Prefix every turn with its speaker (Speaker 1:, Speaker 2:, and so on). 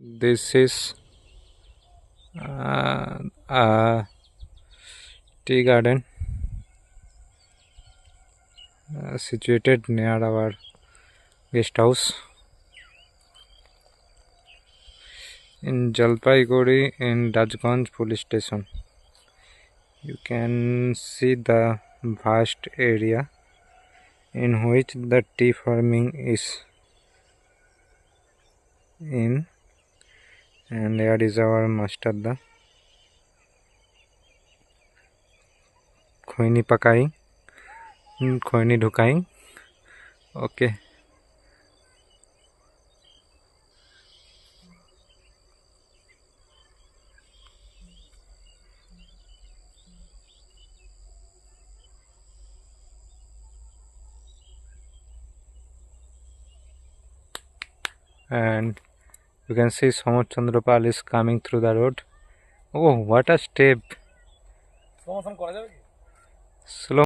Speaker 1: This is a tea garden situated near our guest house in Jalpaiguri in Rajganj police station. You can see the vast area in which the tea farming is in, and there is our master the खैनी पकाई खैनी ढुकाई. Okay. And you can see Somod Chandrapal is coming through the road. Oh, what a step! Slow